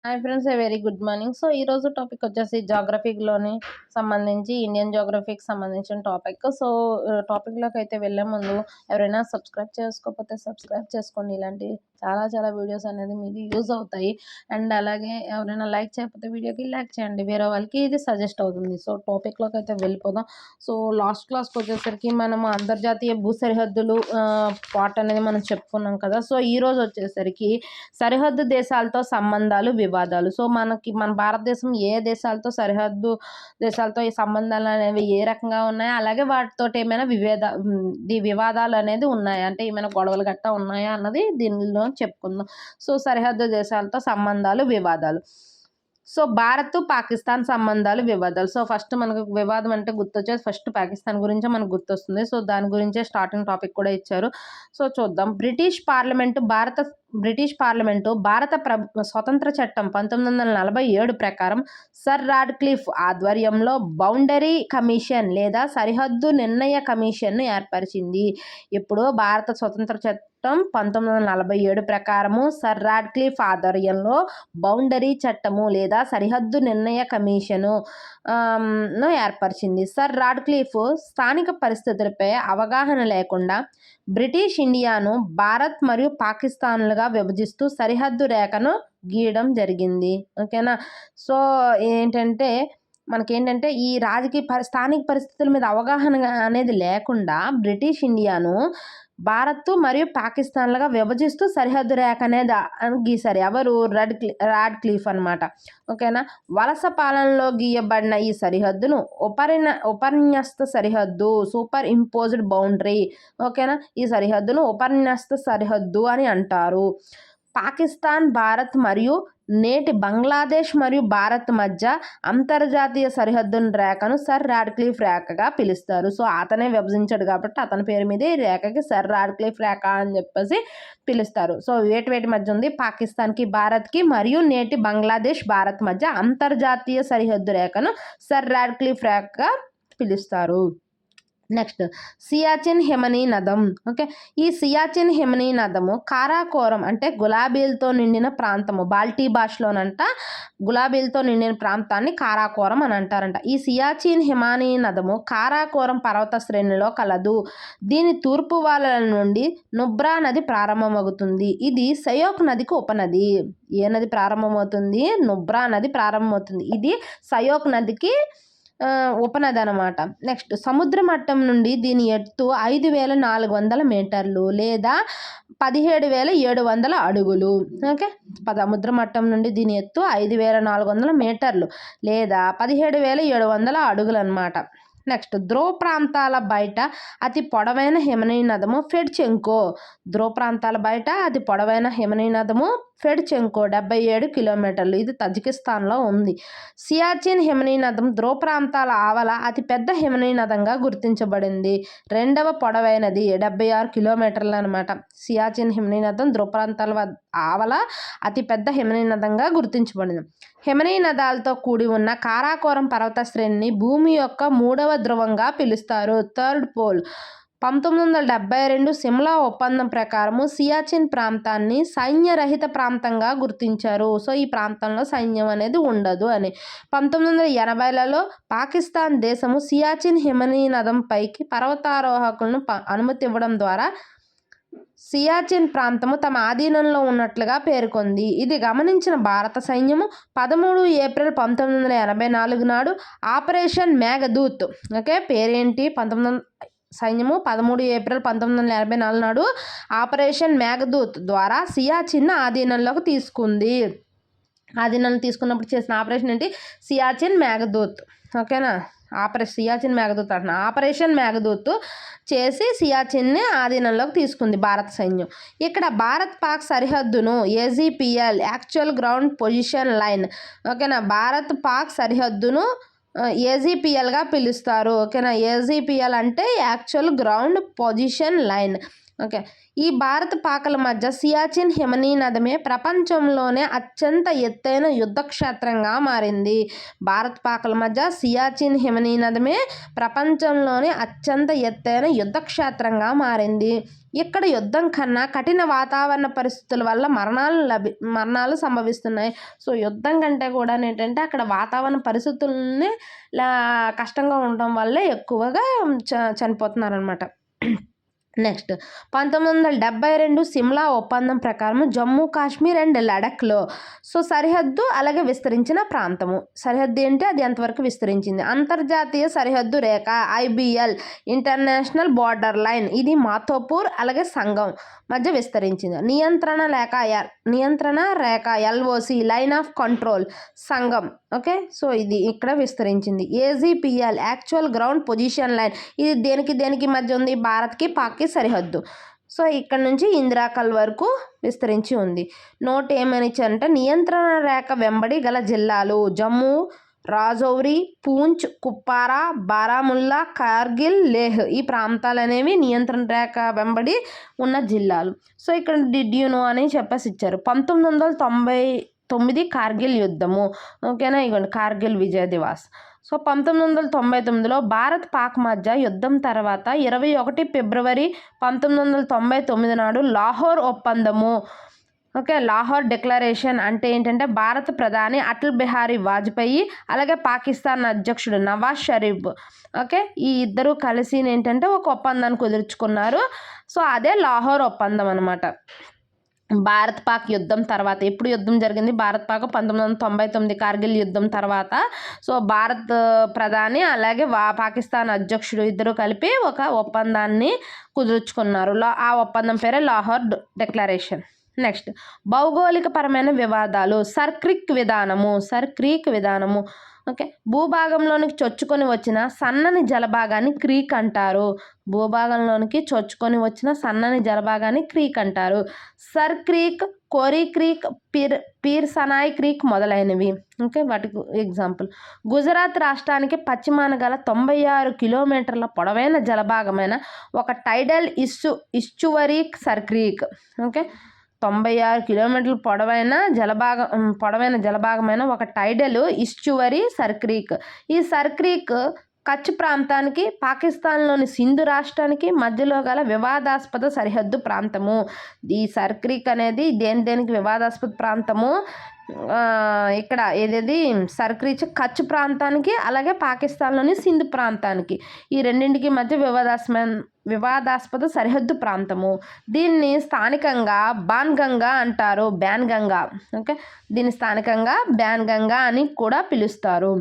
Hi friends, very good morning. So ఈరోజు topic వచ్చేసి జాగ్రఫీలోని సంబంధించి ఇండియన్ జాగ్రఫీకి సంబంధించిన టాపిక్. సో టాపిక్లోకి అయితే వెళ్ళే ముందు ఎవరైనా సబ్స్క్రైబ్ చేసుకోకపోతే సబ్స్క్రైబ్ చేసుకోండి. ఇలాంటి చాలా చాలా వీడియోస్ అనేది మీకు యూజ్ అవుతాయి. అండ్ అలాగే ఎవరైనా లైక్ చేయకపోతే వీడియోకి లైక్ చేయండి, వేరే వాళ్ళకి ఇది సజెస్ట్ అవుతుంది. సో టాపిక్లోకి అయితే వెళ్ళిపోదాం. సో లాస్ట్ క్లాస్కి వచ్చేసరికి మనము అంతర్జాతీయ భూ సరిహద్దులు పార్ట్ అనేది మనం చెప్పుకున్నాం కదా. సో ఈరోజు వచ్చేసరికి సరిహద్దు దేశాలతో సంబంధాలు, వివాదాలు. సో మన భారతదేశం ఏ దేశాలతో సరిహద్దు దేశాలతో ఈ సంబంధాలు అనేవి ఏ రకంగా ఉన్నాయో, అలాగే వాటితోటి ఏమైనా వివాదాలు అనేది ఉన్నాయా, అంటే ఏమైనా గొడవలు గట్టా ఉన్నాయా అన్నది దీనిలో చెప్పుకుందాం. సో సరిహద్దు దేశాలతో సంబంధాలు, వివాదాలు. సో భారత్ పాకిస్తాన్ సంబంధాలు, వివాదాలు. సో ఫస్ట్ మనకు వివాదం అంటే గుర్తొచ్చేది ఫస్ట్ పాకిస్తాన్ గురించే మనకు గుర్తొస్తుంది. సో దాని గురించే స్టార్టింగ్ టాపిక్ కూడా ఇచ్చారు. సో చూద్దాం. బ్రిటిష్ పార్లమెంటు భారత స్వతంత్ర చట్టం 1947 ప్రకారం సర్ రాడ్క్లిఫ్ ఆధ్వర్యంలో బౌండరీ కమిషన్ లేదా సరిహద్దు నిర్ణయ కమిషన్ను ఏర్పరిచింది. ఇప్పుడు భారత స్వతంత్ర చట్టం 1947 ప్రకారము సర్ రాడ్క్లిఫ్ ఆధ్వర్యంలో బౌండరీ చట్టము లేదా సరిహద్దు నిర్ణయ కమిషను ఏర్పరిచింది. సర్ రాడ్క్లిఫ్ స్థానిక పరిస్థితులపై అవగాహన లేకుండా బ్రిటిష్ ఇండియాను భారత్ మరియు పాకిస్తాన్లుగా విభజిస్తూ సరిహద్దు రేఖను గీయడం జరిగింది. ఓకేనా. సో మనకేంటంటే ఈ స్థానిక పరిస్థితుల మీద అవగాహన అనేది లేకుండా బ్రిటిష్ ఇండియాను భారత్ మరియు పాకిస్తాన్లుగా విభజిస్తూ సరిహద్దు రేఖ అనేది గీశారు. ఎవరు? రాడ్క్లిఫ్ అనమాట. ఓకేనా. వలస పాలనలో గీయబడిన ఈ సరిహద్దును ఉపన్యస్త సరిహద్దు, సూపర్ ఇంపోజ్డ్ బౌండరీ. ఓకేనా. ఈ సరిహద్దును ఉపన్యస్త సరిహద్దు అని అంటారు. పాకిస్తాన్, భారత్ మరియు నేటి బంగ్లాదేశ్ మరియు భారత్ మధ్య అంతర్జాతీయ సరిహద్దు రేఖను సర్ రాడ్క్లిఫ్ రేఖగా పిలుస్తారు. సో అతనే విభజించాడు కాబట్టి అతని పేరు మీద ఈ రేఖకి సర్ రాడ్క్లిఫ్ రేఖ అని చెప్పేసి పిలుస్తారు. సో వేటి మధ్య ఉంది? పాకిస్తాన్కి, భారత్కి మరియు నేటి బంగ్లాదేశ్, భారత్ మధ్య అంతర్జాతీయ సరిహద్దు రేఖను సర్ రాడ్క్లిఫ్ రేఖగా పిలుస్తారు. నెక్స్ట్ సియాచిన్ హిమనీ నదం. ఓకే. ఈ సియాచిన్ హిమనీ నదము కారాకోరం అంటే గులాబీలతో నిండిన ప్రాంతము. బాల్టీ భాషలోనంట గులాబీలతో నిండిన ప్రాంతాన్ని కారాకోరం అని అంటారంట. ఈ సియాచిన్ హిమనీ నదము కారాకోరం పర్వత శ్రేణిలో కలదు. దీని తూర్పు వాలల నుండి నుబ్రా నది ప్రారంభమవుతుంది. ఇది సయోక్ నదికి ఉపనది. ఏ నది ప్రారంభమవుతుంది? నుబ్రా నది ప్రారంభమవుతుంది. ఇది సయోక్ నదికి ఉపనది అనమాట. నెక్స్ట్ సముద్ర మట్టం నుండి దీని ఎత్తు 5400 మీటర్లు లేదా 17,700 అడుగులు. ఓకే. సముద్ర మట్టం నుండి దీని ఎత్తు 5400 మీటర్లు లేదా 17,700 అడుగులు అనమాట. నెక్స్ట్ ధ్రువ ప్రాంతాల బయట అతి పొడవైన హిమనీ నదము ఫెడ్చెంకో. ధ్రువ ప్రాంతాల బయట అతి పొడవైన హిమనీ నదము ఫెడ్చెంకో 77 కిలోమీటర్లు. ఇది తజికిస్తాన్లో ఉంది. సియాచిన్ హిమనీ నదం ధ్రువ ప్రాంతాల ఆవల అతిపెద్ద హిమనీ నదంగా గుర్తించబడింది. రెండవ పొడవైనది 76 కిలోమీటర్లు అనమాట. సియాచిన్ హిమనీ నదం ధ్రువ ప్రాంతాల ఆవల అతిపెద్ద హిమనీ నదంగా గుర్తించబడింది. హిమనీ నదాలతో కూడి ఉన్న కారాకోరం పర్వత శ్రేణిని భూమి యొక్క 3వ ధ్రువంగా పిలుస్తారు, థర్డ్ పోల్. 1972 సిమ్లా ఒప్పందం ప్రకారము సియాచిన్ ప్రాంతాన్ని సైన్యరహిత ప్రాంతంగా గుర్తించారు. సో ఈ ప్రాంతంలో సైన్యం అనేది ఉండదు అని. 1980లలో పాకిస్తాన్ దేశము సియాచిన్ హిమనీ నదం పైకి పర్వతారోహకులను అనుమతి ఇవ్వడం ద్వారా సియాచిన్ ప్రాంతము తమ ఆధీనంలో ఉన్నట్లుగా పేర్కొంది. ఇది గమనించిన భారత సైన్యము 13 ఏప్రిల్ 1984 నాడు ఆపరేషన్ మేఘదూత్. ఓకే. పేరేంటి? సైన్యము 13 ఏప్రిల్ 1984 నాడు ఆపరేషన్ మేఘదూత్ ద్వారా సియాచిన్ ఆధీనంలోకి తీసుకుంది. తీసుకున్నప్పుడు చేసిన ఆపరేషన్ ఏంటి? సియాచిన్ మేఘదూత్. ఓకేనా. సియాచిన్ మేఘదూత్ అంటున్నా. ఆపరేషన్ మేఘదూత్ చేసి సియాచిన్ని ఆధీనంలోకి తీసుకుంది భారత సైన్యం. ఇక్కడ భారత్ పాక్ సరిహద్దును AGPL actual ground position line. ఓకేనా. భారత్ పాక్ సరిహద్దును ఏజీపీఎల్గా పిలుస్తారు. ఓకేనా. ఏజీపీఎల్ అంటే actual ground position line. Okay. ఈ భారత పాకల మధ్య సియాచిన్ హిమనీనదమే ప్రపంచంలోనే అత్యంత ఎత్తైన యుద్ధ క్షేత్రంగా మారింది. భారత పాకల మధ్య సియాచిన్ హిమనీనదమే ప్రపంచంలోనే అత్యంత ఎత్తైన యుద్ధ క్షేత్రంగా మారింది. ఇక్కడ యుద్ధం కన్నా కఠిన వాతావరణ పరిస్థితుల వల్ల మరణాలు సంభవిస్తున్నాయి. సో యుద్ధం కంటే కూడా ఏంటంటే అక్కడ వాతావరణ పరిస్థితులనే కష్టంగా ఉండటం వల్లే ఎక్కువగా చనిపోతున్నారనమాట. నెక్స్ట్ 1972 సిమ్లా ఒప్పందం ప్రకారం జమ్మూ కాశ్మీర్ అండ్ లడఖ్లో సో సరిహద్దు అలాగే విస్తరించిన ప్రాంతము. సరిహద్దు ఏంటి, అది ఎంతవరకు విస్తరించింది. అంతర్జాతీయ సరిహద్దు రేఖ IBL ఇంటర్నేషనల్ బార్డర్ లైన్ ఇది మాథోపూర్ అలాగే సంగం మధ్య విస్తరించింది. నియంత్రణ రేఖ LOC line of control Sangam. Okay, so ఇది ఇక్కడ విస్తరించింది. AGPL actual ground position line ఇది దేనికి మధ్య ఉంది, భారత్కి పాక్కి సరిహద్దు. సో ఇక్కడ నుంచి ఇందిరాకల్ వరకు విస్తరించి ఉంది. నోట్ ఏమని ఇచ్చారంటే నియంత్రణ రేఖ వెంబడి గల జిల్లాలు జమ్మూ, రాజౌరి, పూంచ్, కుప్వారా, బారాముల్లా, కార్గిల్, లేహ్ ఈ ప్రాంతాలు అనేవి నియంత్రణ రేఖ వెంబడి ఉన్న జిల్లాలు. సో ఇక్కడ డిడ్ యు నో అని చెప్పేసి ఇచ్చారు. 1999 కార్గిల్ యుద్ధము. ఓకేనా, ఇగోండి కార్గిల్ విజయ్ దివాస్. సో 1999లో భారత్ పాక్ మధ్య యుద్ధం తర్వాత 21 ఫిబ్రవరి 1999 నాడు లాహోర్ ఒప్పందము. ఓకే, లాహోర్ డిక్లరేషన్ అంటే ఏంటంటే భారత ప్రధాని అటల్ బిహారీ వాజ్పేయి అలాగే పాకిస్తాన్ అధ్యక్షుడు నవాజ్ షరీఫ్ ఓకే ఈ ఇద్దరు కలిసి ఏంటంటే ఒక ఒప్పందాన్ని కుదుర్చుకున్నారు. సో అదే లాహోర్ ఒప్పందం అనమాట. భారత్ పాక్ యుద్ధం తర్వాత ఎప్పుడు యుద్ధం జరిగింది, భారత్ పాక్ 1999 కార్గిల్ యుద్ధం తర్వాత. సో భారత్ ప్రధాని అలాగే పాకిస్తాన్ అధ్యక్షుడు ఇద్దరు కలిపి ఒక ఒప్పందాన్ని కుదుర్చుకున్నారు. ఆ ఒప్పందం పేరే లాహోర్ డిక్లరేషన్. నెక్స్ట్ భౌగోళికపరమైన వివాదాలు. సర్ క్రీక్ విధానము ఓకే భూభాగంలోనికి చొచ్చుకొని వచ్చిన సన్నని జలభాగాన్ని క్రీక్ అంటారు. భూభాగంలోనికి చొచ్చుకొని వచ్చిన సన్నని జలభాగాన్ని క్రీక్ అంటారు. సర్ క్రీక్, కోరీ క్రీక్, పీర్ సనాయ్ క్రీక్ మొదలైనవి. ఓకే, వాటికి ఎగ్జాంపుల్. గుజరాత్ రాష్ట్రానికి పశ్చిమాన గల 96 కిలోమీటర్ల పొడవైన జలభాగమైన ఒక టైడల్ ఇస్చువరీ సర్ క్రీక్. ఓకే, 96 కిలోమీటర్ల పొడవైన జలభాగమైన ఒక టైడల్ ఇస్చువరీ సర్ క్రీక్. ఈ సర్ క్రీక్ కచ్ ప్రాంతానికి పాకిస్తాన్లోని సింధు రాష్ట్రానికి మధ్యలో గల వివాదాస్పద సరిహద్దు ప్రాంతము. ఈ సర్ క్రీక్ అనేది దేనికి వివాదాస్పద ప్రాంతము, ఇక్కడ ఏదేది సర్ క్రీక్ కచ్ ప్రాంతానికి అలాగే పాకిస్తాన్లోని సింధు ప్రాంతానికి ఈ రెండింటికి మధ్య వివాదాస్పద సరిహద్దు ప్రాంతము. దీన్ని స్థానికంగా బాన్గంగా అంటారు. ఓకే, దీన్ని స్థానికంగా బ్యాన్గంగా అని కూడా పిలుస్తారు.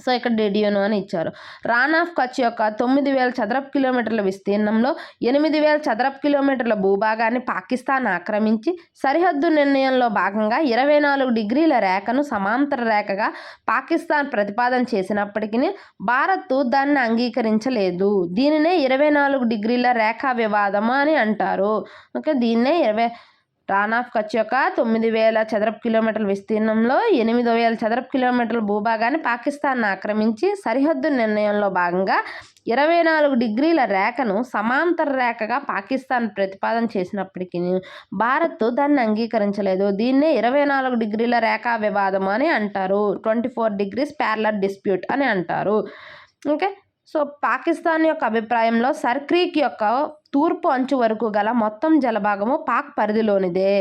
సో ఇక్కడ డిడియోను అని ఇచ్చారు. రాన్ ఆఫ్ కచ్ యొక్క 9,000 చదరపు కిలోమీటర్ల విస్తీర్ణంలో 8,000 చదరపు కిలోమీటర్ల భూభాగాన్ని పాకిస్తాన్ ఆక్రమించి సరిహద్దు నిర్ణయంలో భాగంగా 24 డిగ్రీల రేఖను సమాంతర రేఖగా పాకిస్తాన్ ప్రతిపాదన చేసినప్పటికీ భారత్ దాన్ని అంగీకరించలేదు. దీనినే 24 డిగ్రీల రేఖా వివాదం అని అంటారు. ఓకే, దీన్నే రాన్ ఆఫ్ కచ్ యొక్క 9,000 చదరపు కిలోమీటర్ల విస్తీర్ణంలో 8,000 చదరపు కిలోమీటర్ల భూభాగాన్ని పాకిస్తాన్ ఆక్రమించి సరిహద్దు నిర్ణయంలో భాగంగా 24 డిగ్రీల రేఖను సమాంతర రేఖగా పాకిస్తాన్ ప్రతిపాదన చేసినప్పటికీ భారత్ దాన్ని అంగీకరించలేదు. దీన్నే 24 డిగ్రీల రేఖా వివాదం అని అంటారు. 24 డిగ్రీస్ ప్యారలల్ డిస్ప్యూట్ అని అంటారు. ఓకే, సో పాకిస్తాన్ యొక్క అభిప్రాయంలో సర్ క్రీక్ యొక్క తూర్పు అంచు వరకు గల మొత్తం జలభాగము పాక్ పరిధిలోనిదే.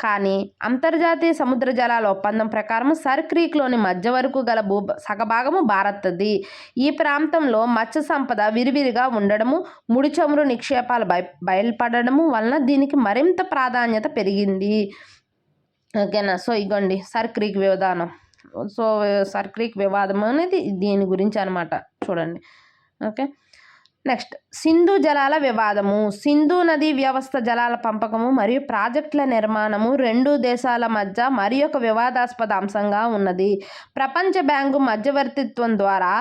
కానీ అంతర్జాతీయ సముద్ర జలాల ఒప్పందం ప్రకారం సర్ క్రీక్లోని మధ్య వరకు గల సగభాగము భారత్ది. ఈ ప్రాంతంలో మత్స్య సంపద విరివిరిగా ఉండడము, ముడి చమురు నిక్షేపాలు బయలుపడడము వలన దీనికి మరింత ప్రాధాన్యత పెరిగింది. ఓకేనా, సో ఇగోండి సర్ క్రీక్ వివాదం. సో సర్ క్రీక్ వివాదం అనేది దీని గురించి అనమాట, చూడండి. ఓకే, నెక్స్ట్ సింధు జలాల వివాదము. సింధు నదీ వ్యవస్థ జలాల పంపకము మరియు ప్రాజెక్టుల నిర్మాణము రెండు దేశాల మధ్య మరి ఒక వివాదాస్పద అంశంగా ఉన్నది. ప్రపంచ బ్యాంకు మధ్యవర్తిత్వం ద్వారా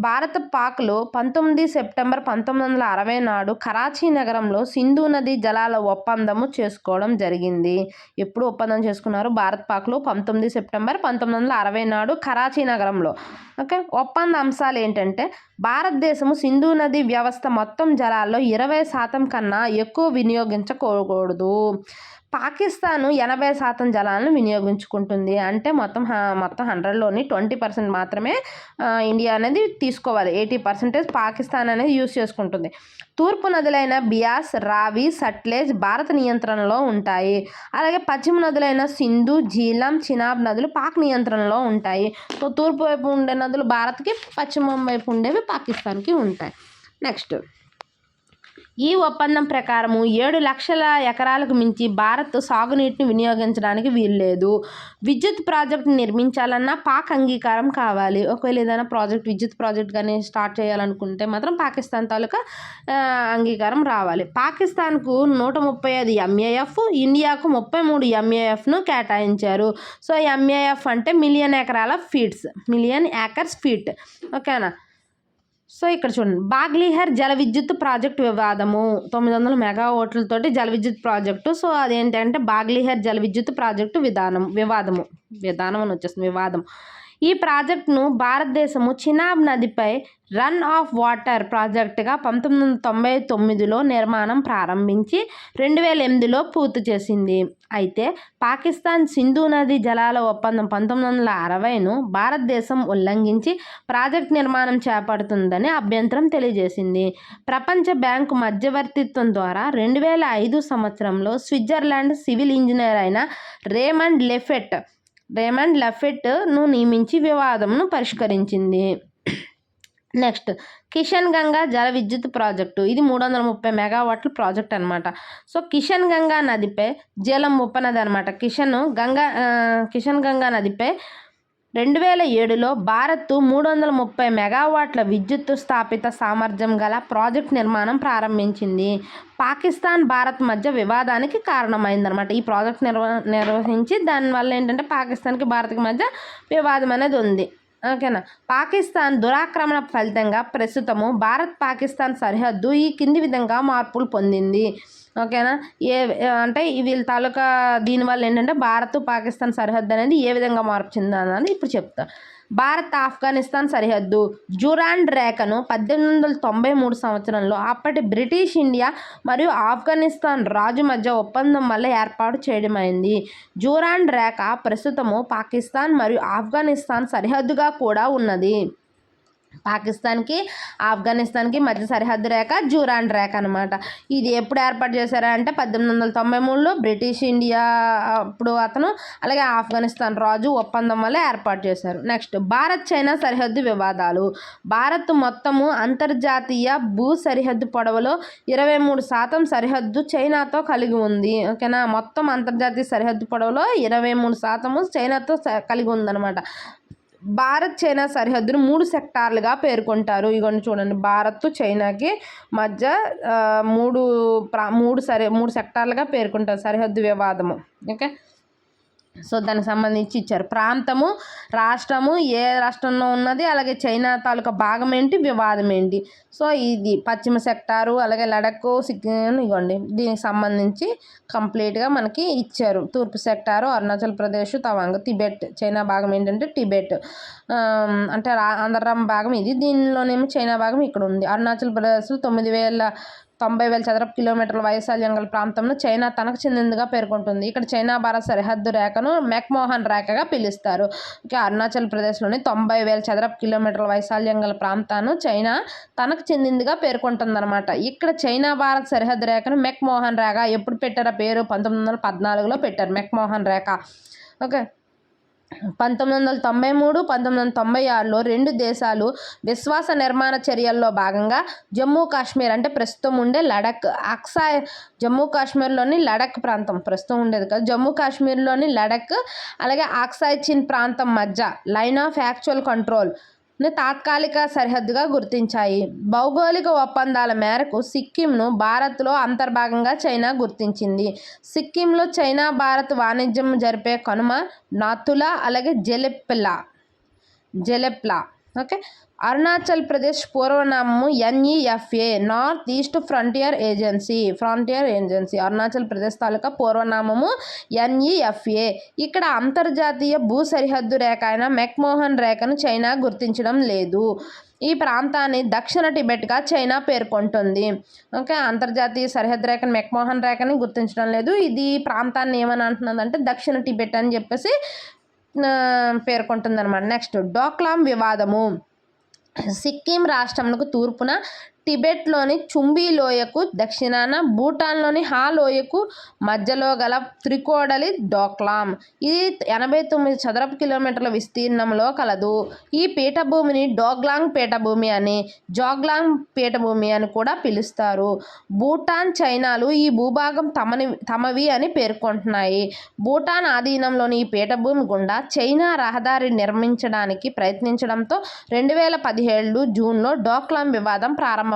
భారత పాక్లో 19 సెప్టెంబర్ 1960 నాడు కరాచీ నగరంలో సింధు నది జలాల ఒప్పందము చేసుకోవడం జరిగింది. ఎప్పుడు ఒప్పందం చేసుకున్నారు? భారత్ పాక్లో 19 సెప్టెంబర్ 1960 నాడు కరాచీ నగరంలో. ఓకే, ఒప్పంద అంశాలు ఏంటంటే భారతదేశము సింధు నది వ్యవస్థ మొత్తం జలాల్లో 20% కన్నా ఎక్కువ వినియోగించకూడదు. పాకిస్తాను 80% జలాలను వినియోగించుకుంటుంది. అంటే మొత్తం 100లోని 20% మాత్రమే ఇండియా అనేది తీసుకోవాలి. 80% పాకిస్తాన్ అనేది యూజ్ చేసుకుంటుంది. తూర్పు నదులైన బియాస్, రావి, సట్లెజ్ భారత నియంత్రణలో ఉంటాయి. అలాగే పశ్చిమ నదులైన సింధు, జీలం, చినాబ్ నదులు పాక్ నియంత్రణలో ఉంటాయి. సో తూర్పు వైపు ఉండే నదులు భారత్కి, పశ్చిమం వైపు ఉండేవి పాకిస్తాన్కి ఉంటాయి. నెక్స్ట్, ఈ ఒప్పందం ప్రకారము 7 లక్షల ఎకరాలకు మించి భారత్ సాగునీటిని వినియోగించడానికి వీల్లేదు. విద్యుత్ ప్రాజెక్టు నిర్మించాలన్నా పాక్ అంగీకారం కావాలి. ఒకవేళ ఏదైనా విద్యుత్ ప్రాజెక్ట్ కానీ స్టార్ట్ చేయాలనుకుంటే మాత్రం పాకిస్తాన్ తాలూకా అంగీకారం రావాలి. పాకిస్తాన్కు 135 MAF, ఇండియాకు 33 MAFను కేటాయించారు. సో MAF అంటే మిలియన్ ఏకర్స్ ఫీట్. ఓకేనా. సో ఇక్కడ చూడండి, బాగ్లీహర్ జల విద్యుత్ ప్రాజెక్టు వివాదము 900 మెగావాట్లతోటి జల విద్యుత్ ప్రాజెక్టు. సో అదేంటంటే బాగ్లీహర్ జల విద్యుత్ ప్రాజెక్టు వివాదం. ఈ ప్రాజెక్టును భారతదేశము చినాబ్ నదిపై రన్ ఆఫ్ వాటర్ ప్రాజెక్టుగా 1999లో నిర్మాణం ప్రారంభించి 2008లో పూర్తి చేసింది. అయితే పాకిస్తాన్ సింధు నది జలాల ఒప్పందం 1960ను భారతదేశం ఉల్లంఘించి ప్రాజెక్ట్ నిర్మాణం చేపడుతుందని అభ్యంతరం తెలియజేసింది. ప్రపంచ బ్యాంకు మధ్యవర్తిత్వం ద్వారా 2005 సంవత్సరంలో స్విట్జర్లాండ్ సివిల్ ఇంజనీర్ అయిన రేమండ్ లెఫెట్ను నియమించి వివాదంను పరిష్కరించింది. నెక్స్ట్, కిషన్ గంగా జల విద్యుత్ ప్రాజెక్టు. ఇది 330 మెగావాట్ల ప్రాజెక్ట్ అనమాట. సో కిషన్ గంగా నదిపై జలం ఉపనది అనమాట. కిషన్ గంగా నదిపై 2007లో భారత్ 330 మెగావాట్ల విద్యుత్ స్థాపిత సామర్థ్యం గల ప్రాజెక్ట్ నిర్మాణం ప్రారంభించింది. పాకిస్తాన్, భారత్ మధ్య వివాదానికి కారణమైందనమాట. ఈ ప్రాజెక్ట్ నిర్వహించి దానివల్ల ఏంటంటే పాకిస్తాన్కి, భారత్కి మధ్య వివాదం అనేది ఉంది. ఓకేనా. పాకిస్తాన్ దురాక్రమణ ఫలితంగా ప్రస్తుతము భారత్ పాకిస్తాన్ సరిహద్దు ఈ కింది విధంగా మార్పులు పొందింది. ఓకేనా. అంటే వీళ్ళ తాలూకా దీనివల్ల ఏంటంటే భారత్ పాకిస్తాన్ సరిహద్దు అనేది ఏ విధంగా మార్పు చెందని ఇప్పుడు చెప్తా. భారత్ ఆఫ్ఘనిస్తాన్ సరిహద్దు డ్యూరాండ్ రేఖను 1893 సంవత్సరంలో అప్పటి బ్రిటిష్ ఇండియా మరియు ఆఫ్ఘనిస్తాన్ రాజు మధ్య ఒప్పందం వల్ల ఏర్పాటు చేయడమైంది. డ్యూరాండ్ రేఖ ప్రస్తుతము పాకిస్తాన్ మరియు ఆఫ్ఘనిస్తాన్ సరిహద్దుగా కూడా ఉన్నది. పాకిస్తాన్కి, ఆఫ్ఘనిస్తాన్కి మధ్య సరిహద్దు రేఖ డ్యూరాండ్ రేఖ అనమాట. ఇది ఎప్పుడు ఏర్పాటు చేశారంటే 1893లో బ్రిటిష్ ఇండియా అప్పుడు అతను, అలాగే ఆఫ్ఘనిస్తాన్ రాజు ఒప్పందం వల్ల ఏర్పాటు చేశారు. నెక్స్ట్, భారత్ చైనా సరిహద్దు వివాదాలు. భారత్ మొత్తము అంతర్జాతీయ భూ సరిహద్దు పొడవులో 23% సరిహద్దు చైనాతో కలిగి ఉంది. ఓకేనా. మొత్తం అంతర్జాతీయ సరిహద్దు పొడవులో 23% చైనాతో కలిగి ఉందన్నమాట. భారత్ చైనా సరిహద్దును 3 సెక్టార్లుగా పేర్కొంటారు. ఇవన్నీ చూడండి, భారత్ చైనాకి మధ్య 3 సెక్టార్లుగా పేర్కొంటారు సరిహద్దు వివాదము. ఓకే. సో దానికి సంబంధించి ఇచ్చారు. ప్రాంతము, రాష్ట్రము, ఏ రాష్ట్రంలో ఉన్నది, అలాగే చైనా తాలూకా భాగం ఏంటి, వివాదం ఏంటి. సో ఇది పశ్చిమ సెక్టారు, అలాగే లడఖ్, సిక్కిం, ఇవ్వండి దీనికి సంబంధించి కంప్లీట్గా మనకి ఇచ్చారు. తూర్పు sector Arunachal Pradesh, Tawang, Tibet. China భాగం ఏంటంటే టిబెట్, అంటే ఆంధ్ర భాగం ఇది. దీనిలోనేమో చైనా భాగం ఇక్కడ ఉంది. అరుణాచల్ ప్రదేశ్ 90,000 చదరపు కిలోమీటర్ల వైశాల్యం గల ప్రాంతంలో చైనా తనకు చెందిందిగా పేర్కొంటుంది. ఇక్కడ చైనా భారత్ సరిహద్దు రేఖను మెక్మోహన్ రేఖగా పిలుస్తారు. ఇంకా అరుణాచల్ ప్రదేశ్లోని 90,000 చదరపు కిలోమీటర్ల వైశాల్యం గల ప్రాంతాన్ని చైనా తనకు చెందిందిగా పేర్కొంటుందన్నమాట. ఇక్కడ చైనా భారత్ సరిహద్దు రేఖను మెక్మోహన్ రేఖ ఎప్పుడు పెట్టారో పేరు 1914లో పెట్టారు మెక్మోహన్ రేఖ. ఓకే. 1993, 1996లో 2 దేశాలు విశ్వాస నిర్మాణ చర్యల్లో భాగంగా జమ్మూ కాశ్మీర్ అంటే ప్రస్తుతం ఉండే లడఖ్, జమ్మూ కాశ్మీర్లోని లడఖ్ ప్రాంతం ప్రస్తుతం ఉండేది కదా, జమ్మూ కాశ్మీర్లోని లడఖ్, అలాగే ఆక్సాయ్ చిన్ ప్రాంతం మధ్య లైన్ ఆఫ్ యాక్చువల్ కంట్రోల్ తాత్కాలిక సరిహద్దుగా గుర్తించాయి. భౌగోళిక ఒప్పందాల మేరకు సిక్కింను భారత్లో అంతర్భాగంగా చైనా గుర్తించింది. సిక్కింలో చైనా భారత్ వాణిజ్యం జరిపే కనుమ నాథులా, అలాగే జెలెప్లా. ఓకే. అరుణాచల్ ప్రదేశ్ పూర్వనామము NEFA, north east frontier agency. Arunachal Pradesh తాలూకా పూర్వనామము NEFA. ఇక్కడ అంతర్జాతీయ భూ సరిహద్దు రేఖ అయిన మెక్మోహన్ రేఖను చైనా గుర్తించడం లేదు. ఈ ప్రాంతాన్ని దక్షిణ టిబెట్గా చైనా పేర్కొంటుంది. ఓకే. అంతర్జాతీయ సరిహద్దు రేఖను మెక్మోహన్ రేఖని గుర్తించడం లేదు. ఇది ప్రాంతాన్ని ఏమని అంటున్నదంటే దక్షిణ టిబెట్ అని చెప్పేసి పేర్కొంటుంది అనమాట. నెక్స్ట్ డోక్లాం వివాదము. సిక్కిం రాష్ట్రంకు తూర్పున, టిబెట్లోని చుంబీ లోయకు దక్షిణాన, భూటాన్లోని హా లోయకు మధ్యలో గల త్రికోడలి డోక్లాం. ఇది 89 చదరపు కిలోమీటర్ల విస్తీర్ణంలో కలదు. ఈ పీఠభూమిని డోగ్లాంగ్ పీఠభూమి అని, జోగ్లాంగ్ పీఠభూమి అని కూడా పిలుస్తారు. భూటాన్, చైనాలు ఈ భూభాగం తమవి అని పేర్కొంటున్నాయి. భూటాన్ ఆధీనంలోని ఈ పీఠభూమి గుండా చైనా రహదారి నిర్మించడానికి ప్రయత్నించడంతో 2017 జూన్లో డోక్లాం వివాదం ప్రారంభమైంది.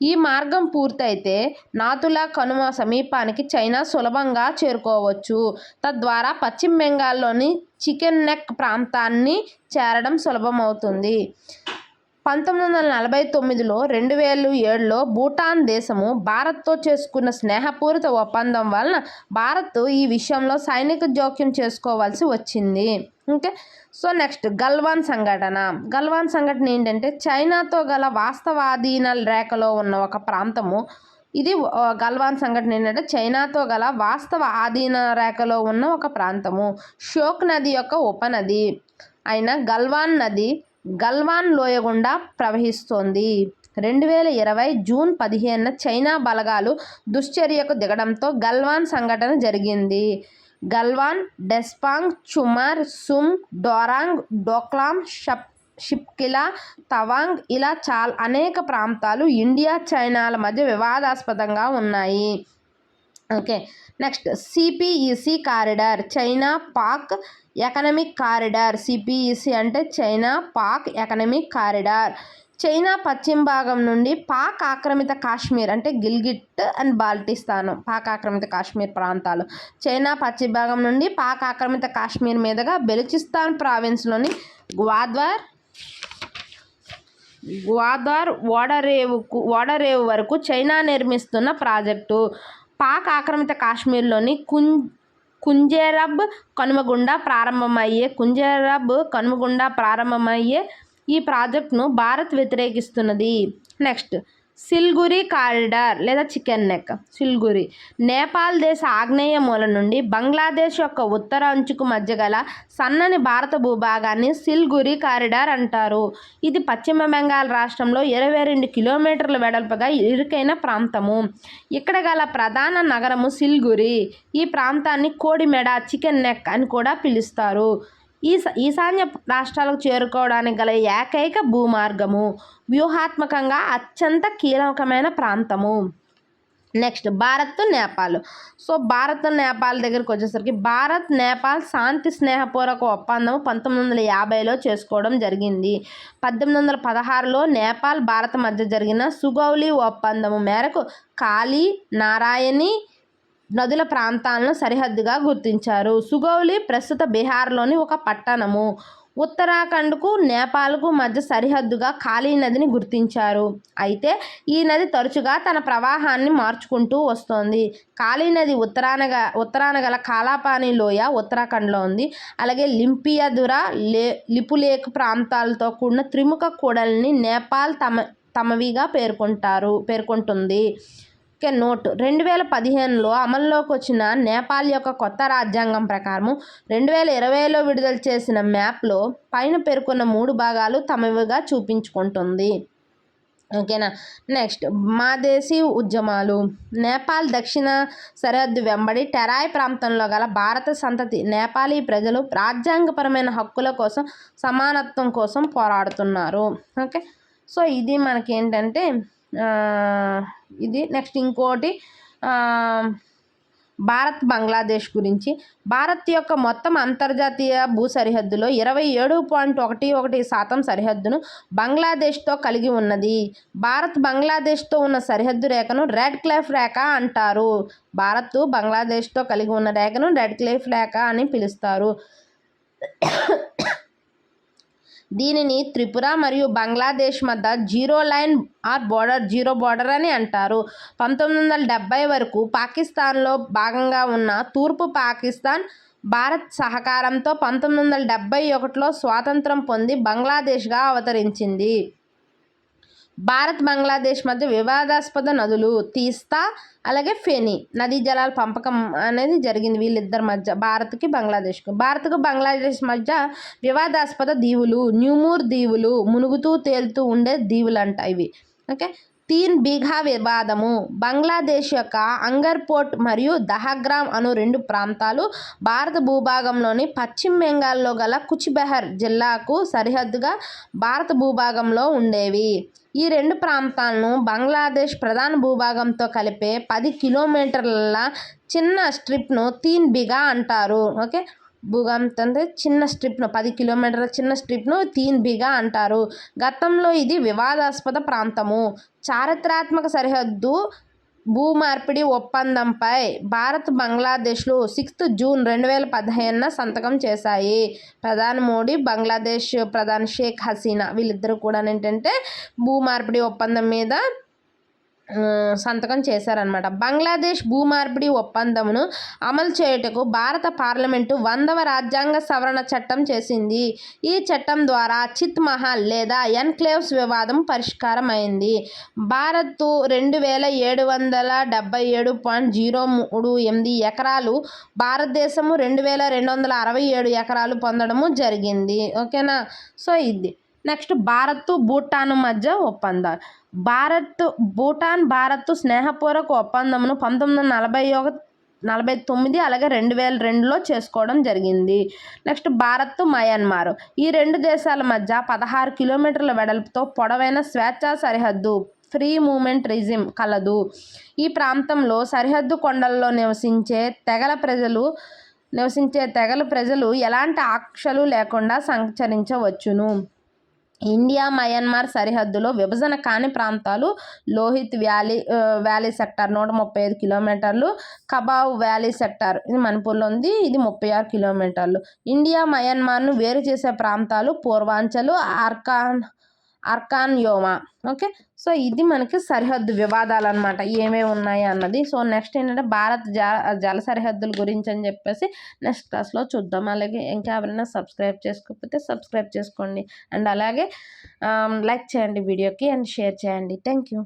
ఈ మార్గం పూర్తయితే నాతులా కనుమ సమీపానికి చైనా సులభంగా చేరుకోవచ్చు. తద్వారా పశ్చిమ బెంగాల్లోని చికెన్ నెక్ ప్రాంతాన్ని చేరడం సులభమవుతుంది. 1949లో 2007లో భూటాన్ దేశము భారత్తో చేసుకున్న స్నేహపూరిత ఒప్పందం వలన భారత్ ఈ విషయంలో సైనిక జోక్యం చేసుకోవాల్సి వచ్చింది. ఓకే. సో నెక్స్ట్ గల్వాన్ సంఘటన ఏంటంటే చైనాతో గల వాస్తవాధీన రేఖలో ఉన్న ఒక ప్రాంతము. ఇది గల్వాన్ సంఘటన ఏంటంటే చైనాతో గల వాస్తవ ఆధీన రేఖలో ఉన్న ఒక ప్రాంతము. షోక్ నది యొక్క ఉపనది అయిన గల్వాన్ నది గల్వాన్ లోయ గుండా ప్రవహిస్తోంది. 2020 జూన్ 15న చైనా బలగాలు దుశ్చర్యకు దిగడంతో గల్వాన్ సంఘటన జరిగింది. గల్వాన్, డెస్పాంగ్, చుమర్, సుమ్, డోరాంగ్, డోక్లాం, షిప్కిలా, తవాంగ్ ఇలా అనేక ప్రాంతాలు ఇండియా, చైనాల మధ్య వివాదాస్పదంగా ఉన్నాయి. Okay. Next CPEC corridor, China Pak economic corridor. CPEC అంటే China Pak economic corridor. China పశ్చిమ భాగం నుండి పాక్ ఆక్రమిత కాశ్మీర్ అంటే గిల్గిట్ అండ్ బాల్టిస్తాను, పాక్ ఆక్రమిత కాశ్మీర్ ప్రాంతాలు. చైనా పశ్చిమ భాగం నుండి పాక్ ఆక్రమిత కాశ్మీర్ మీదుగా బెలుచిస్తాన్ ప్రావిన్స్లోని గ్వాదర్ ఓడరేవు వరకు చైనా నిర్మిస్తున్న ప్రాజెక్టు. పాక్ ఆక్రమిత కాశ్మీర్లోని కుంజేరబ్ కనుమ గుండా ప్రారంభమయ్యే ఈ ప్రాజెక్టును భారత్ వ్యతిరేకిస్తున్నది. నెక్స్ట్ సిల్గురి కారిడార్ లేదా చికెన్ నెక్. సిల్గురి నేపాల్ దేశ ఆగ్నేయ మూల నుండి బంగ్లాదేశ్ యొక్క ఉత్తర అంచుకు మధ్య గల సన్నని భారత భూభాగాన్ని సిల్గురి కారిడార్ అంటారు. ఇది పశ్చిమ బెంగాల్ రాష్ట్రంలో 22 కిలోమీటర్ల వెడల్పుగా ఇరుకైన ప్రాంతము. ఇక్కడ గల ప్రధాన నగరము సిల్గురి. ఈ ప్రాంతాన్ని కోడిమెడ, చికెన్ నెక్ అని కూడా పిలుస్తారు. ఈశాన్య రాష్ట్రాలకు చేరుకోవడానికి గల ఏకైక భూమార్గము. వ్యూహాత్మకంగా అత్యంత కీలకమైన ప్రాంతము. నెక్స్ట్ భారత్, నేపాల్. సో భారత్, నేపాల్ దగ్గరికి వచ్చేసరికి భారత్, నేపాల్ శాంతి స్నేహపూర్వక ఒప్పందం 1950లో చేసుకోవడం జరిగింది. 1816లో నేపాల్, భారత్ మధ్య జరిగిన సుగౌలి ఒప్పందము మేరకు కాళీ, నారాయణి నదుల ప్రాంతాలను సరిహద్దుగా గుర్తించారు. సుగౌలి ప్రస్తుత బీహార్లోని ఒక పట్టణము. ఉత్తరాఖండ్కు, నేపాల్కు మధ్య సరిహద్దుగా కాళీ నదిని గుర్తించారు. అయితే ఈ నది తరచుగా తన ప్రవాహాన్ని మార్చుకుంటూ వస్తోంది. కాళీ నది ఉత్తరాన గల కాలాపాని లోయ ఉత్తరాఖండ్లో ఉంది. అలాగే లింపియదురా, లిపులేక్ ప్రాంతాలతో కూడిన త్రిముఖ కూడలిని నేపాల్ తమవిగా పేర్కొంటుంది. నోట్ 2015లో అమల్లోకి వచ్చిన నేపాల్ యొక్క కొత్త రాజ్యాంగం ప్రకారం 2020లో విడుదల చేసిన మ్యాప్లో పైన పేర్కొన్న 3 భాగాలు తమవిగా చూపించుకుంటుంది. ఓకేనా. నెక్స్ట్ మాదేశీ ఉద్యమాలు. నేపాల్ దక్షిణ సరిహద్దు వెంబడి టెరాయ్ ప్రాంతంలో గల భారత సంతతి నేపాలీ ప్రజలు రాజ్యాంగపరమైన హక్కుల కోసం, సమానత్వం కోసం పోరాడుతున్నారు. ఓకే. సో ఇది మనకేంటంటే ఇది. నెక్స్ట్ ఇంకోటి భారత్, బంగ్లాదేశ్ గురించి. భారత్ యొక్క మొత్తం అంతర్జాతీయ భూ సరిహద్దులో 27.11% సరిహద్దును బంగ్లాదేశ్తో కలిగి ఉన్నది. భారత్ బంగ్లాదేశ్తో ఉన్న సరిహద్దు రేఖను రెడ్ క్లిఫ్ రేఖ అంటారు. భారత్ బంగ్లాదేశ్తో కలిగి ఉన్న రేఖను రెడ్ క్లిఫ్ రేఖ అని పిలుస్తారు. దీనిని త్రిపుర మరియు బంగ్లాదేశ్ మధ్య zero line or border, zero border అని అంటారు. 1970 వరకు పాకిస్తాన్లో భాగంగా ఉన్న తూర్పు పాకిస్తాన్ భారత్ సహకారంతో 1971లో స్వాతంత్రం పొంది బంగ్లాదేశ్గా అవతరించింది. భారత్ బంగ్లాదేశ్ మధ్య వివాదాస్పద నదులు తీస్తా అలాగే ఫెనీ నదీ జలాల పంపకం అనేది జరిగింది వీళ్ళిద్దరి మధ్య, భారత్కి బంగ్లాదేశ్ మధ్య వివాదాస్పద దీవులు న్యూమూర్ దీవులు, మునుగుతూ తేలుతూ ఉండే దీవులు అంట ఇవి. ఓకే, 3 బీఘా వివాదము. బంగ్లాదేశ్ యొక్క అంగర్ పోర్ట్ మరియు దహగ్రామ్ అను 2 ప్రాంతాలు భారత భూభాగంలోని పశ్చిమ బెంగాల్లో గల కుచ్బెహార్ జిల్లాకు సరిహద్దుగా భారత భూభాగంలో ఉండేవి. ఈ 2 ప్రాంతాలను బంగ్లాదేశ్ ప్రధాన భూభాగంతో కలిపే 10 కిలోమీటర్ల చిన్న స్ట్రిప్ను 3 బిఘా అంటారు. ఓకే, భూభాగంతో చిన్న స్ట్రిప్ను 10 కిలోమీటర్ల చిన్న స్ట్రిప్ను 3 బిఘా అంటారు. గతంలో ఇది వివాదాస్పద ప్రాంతము. చారిత్రాత్మక సరిహద్దు భూమార్పిడి ఒప్పందంపై భారత్, బంగ్లాదేశ్లు 6 జూన్ 2015న సంతకం చేశాయి. ప్రధాని మోడీ, బంగ్లాదేశ్ ప్రధాని షేక్ హసీనా వీళ్ళిద్దరూ కూడా ఏంటంటే భూమార్పిడి ఒప్పందం మీద సంతకం చేశారనమాట. బంగ్లాదేశ్ భూమార్పిడి ఒప్పందమును అమలు చేయుటకు భారత పార్లమెంటు 100వ రాజ్యాంగ సవరణ చట్టం చేసింది. ఈ చట్టం ద్వారా చిత్ మహల్ లేదా ఎన్క్లేవ్స్ వివాదం పరిష్కారం అయింది. భారత్ 2777.038 ఎకరాలు, భారతదేశము 2267 ఎకరాలు పొందడము జరిగింది. ఓకేనా, సో ఇది నెక్స్ట్ భారత్ భూటాన్ మధ్య ఒప్పందాలు. భారత్ స్నేహపూర్వక ఒప్పందమును 1949 అలాగే 2002లో చేసుకోవడం జరిగింది. Next Bharat Myanmar. ఈ 2 దేశాల మధ్య 16 కిలోమీటర్ల వెడల్పుతో పొడవైన స్వేచ్ఛా సరిహద్దు ఫ్రీ మూమెంట్ రిజిమ్ కలదు. ఈ ప్రాంతంలో సరిహద్దు కొండల్లో నివసించే తెగల ప్రజలు ఎలాంటి ఆంక్షలు లేకుండా సంచరించవచ్చును. ఇండియా మయన్మార్ సరిహద్దులో విభజన కాని ప్రాంతాలు లోహిత్ వ్యాలీ సెక్టార్ 135 కిలోమీటర్లు, కబావ్ వ్యాలీ సెక్టార్ ఇది మణిపూర్లో ఉంది, ఇది 36 కిలోమీటర్లు. ఇండియా మయన్మార్ను వేరు చేసే ప్రాంతాలు పూర్వాంచల్, అర్కాన్ యోమా. ఓకే, సో ఇది మనకి సరిహద్దు వివాదాలు అనమాట, ఏమేమి ఉన్నాయి అన్నది. సో నెక్స్ట్ ఏంటంటే భారత్ జల సరిహద్దుల గురించి అని చెప్పేసి నెక్స్ట్ క్లాస్లో చూద్దాం. అలాగే ఇంకా ఎవరైనా సబ్స్క్రైబ్ చేసుకోకపోతే సబ్స్క్రైబ్ చేసుకోండి అండ్ అలాగే లైక్ చేయండి వీడియోకి అండ్ షేర్ చేయండి. Thank you.